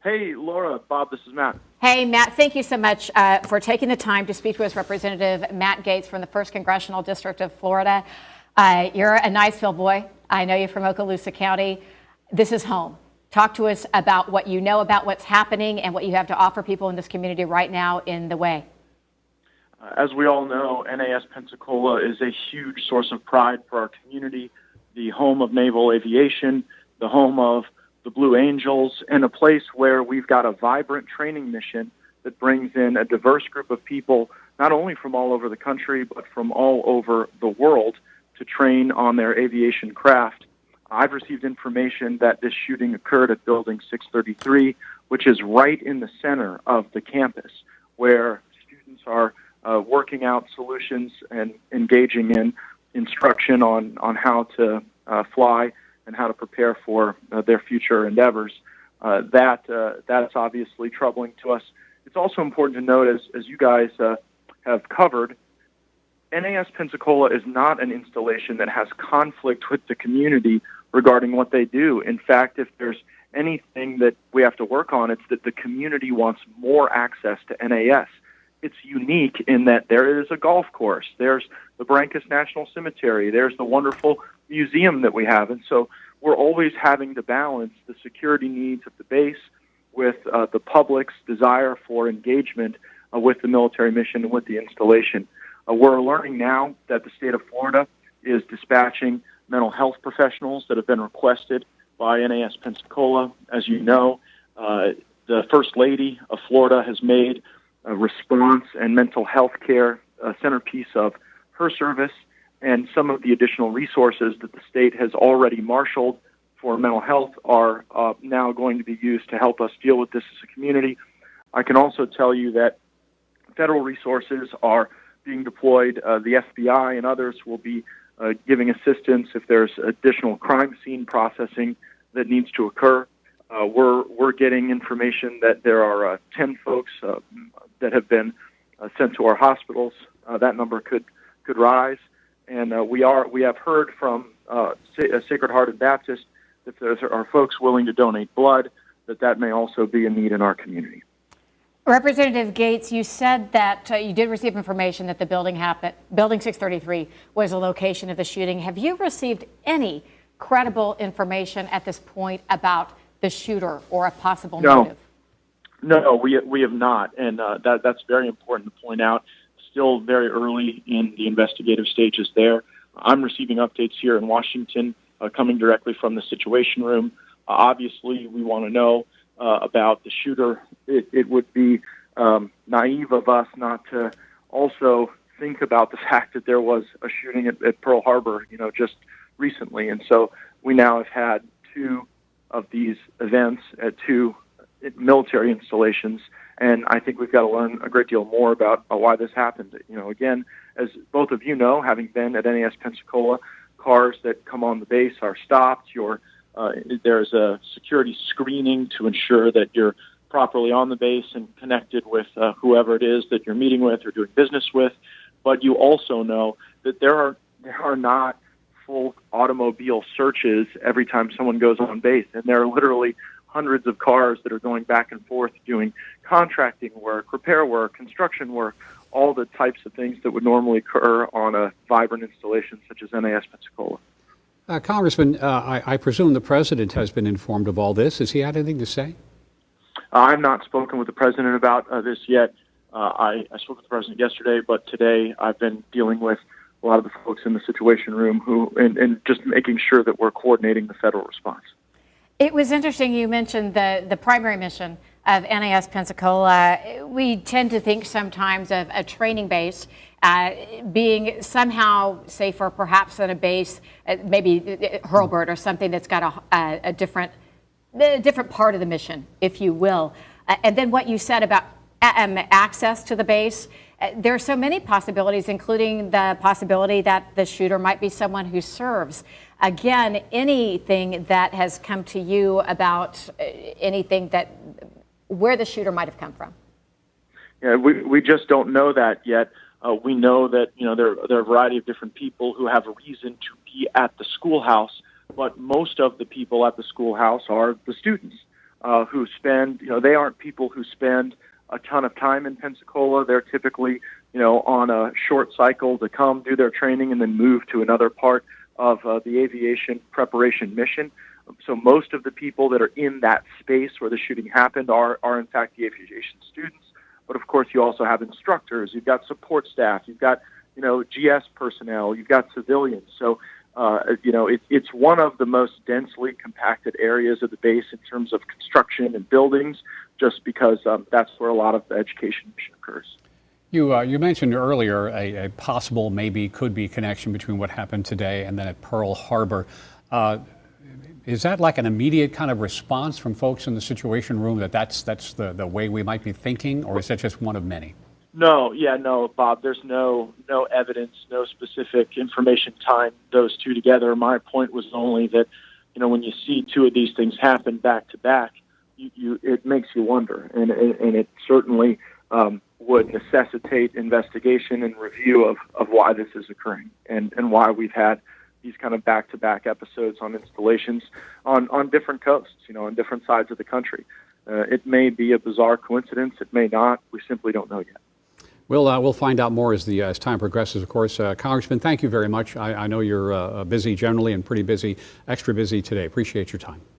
Hey, Laura, Bob, this is Matt. Hey, Matt, thank you so much for taking the time to speak to us, Representative Matt Gaetz from the 1st Congressional District of Florida. You're a Niceville boy. I know you from Okaloosa County. This is home. Talk to us about what you know about what's happening and what you have to offer people in this community right now in the way. As we all know, NAS Pensacola is a huge source of pride for our community, the home of naval aviation, the home of the Blue Angels, and a place where we've got a vibrant training mission that brings in a diverse group of people, not only from all over the country, but from all over the world to train on their aviation craft. I've received information that this shooting occurred at Building 633, which is right in the center of the campus, where students are working out solutions and engaging in instruction on how to fly and how to prepare for their future endeavors. That's obviously troubling to us. It's also important to note, as you guys have covered, NAS Pensacola is not an installation that has conflict with the community regarding what they do. In fact, if there's anything that we have to work on, it's that the community wants more access to NAS. It's unique in that there is a golf course, there's the Barrancas National Cemetery, there's the wonderful museum that we have, and so we're always having to balance the security needs of the base with the public's desire for engagement with the military mission and with the installation. We're learning now that the state of Florida is dispatching mental health professionals that have been requested by NAS Pensacola. As you know, the First Lady of Florida has made response and mental health care a centerpiece of her service, and some of the additional resources that the state has already marshaled for mental health are now going to be used to help us deal with this as a community. I can also tell you that federal resources are being deployed. The FBI and others will be giving assistance if there's additional crime scene processing that needs to occur. We're getting information that there are 10 folks that have been sent to our hospitals. That number could rise, and we have heard from Sacred Hearted Baptist that there are folks willing to donate blood. That may also be a need in our community. Representative Gaetz, you said that you did receive information that the Building 633 was a location of the shooting. Have you received any credible information at this point about the shooter or a possible motive? No, we have not, and that's very important to point out. Still very early in the investigative stages there. I'm receiving updates here in Washington coming directly from the Situation Room. Obviously, we want to know about the shooter. It would be naive of us not to also think about the fact that there was a shooting at Pearl Harbor, just recently. And so we now have had two of these events at two military installations, and I think we've got to learn a great deal more about why this happened. Again, as both of you know, having been at NAS Pensacola, cars that come on the base are stopped. There's a security screening to ensure that you're properly on the base and connected with whoever it is that you're meeting with or doing business with. But you also know that there are not full automobile searches every time someone goes on base, and there are literally hundreds of cars that are going back and forth doing contracting work, repair work, construction work, all the types of things that would normally occur on a vibrant installation such as NAS Pensacola. Congressman, I presume the president has been informed of all this. Has he had anything to say? I've not spoken with the president about this yet. I spoke with the president yesterday, but today I've been dealing with a lot of the folks in the Situation Room and just making sure that we're coordinating the federal response. It was interesting you mentioned the primary mission of NAS Pensacola. We tend to think sometimes of a training base being somehow safer perhaps than a base, maybe Hurlburt or something that's got a different part of the mission, if you will. And then what you said about access to the base, there are so many possibilities, including the possibility that the shooter might be someone who serves. Again, anything that has come to you about anything where the shooter might have come from? Yeah, we just don't know that yet. We know that there are a variety of different people who have a reason to be at the schoolhouse, but most of the people at the schoolhouse are the students. who spend, they aren't people who spend a ton of time in Pensacola. They're typically, on a short cycle to come do their training and then move to another part of the aviation preparation mission. So most of the people that are in that space where the shooting happened are in fact the aviation students. But of course, you also have instructors, you've got support staff, you've got, GS personnel, you've got civilians. So, it's one of the most densely compacted areas of the base in terms of construction and buildings, just because that's where a lot of the education mission occurs. You mentioned earlier a possible, maybe could be connection between what happened today and then at Pearl Harbor. Is that like an immediate kind of response from folks in the Situation Room that's the way we might be thinking, or is that just one of many? No, Bob. There's no evidence, no specific information tying those two together. My point was only that, when you see two of these things happen back to back, it makes you wonder, and it certainly would necessitate investigation and review of why this is occurring and why we've had these kind of back-to-back episodes on installations on different coasts, on different sides of the country. It may be a bizarre coincidence. It may not. We simply don't know yet. We'll find out more as time progresses, of course. Congressman, thank you very much. I know you're busy generally and pretty busy, extra busy today. Appreciate your time.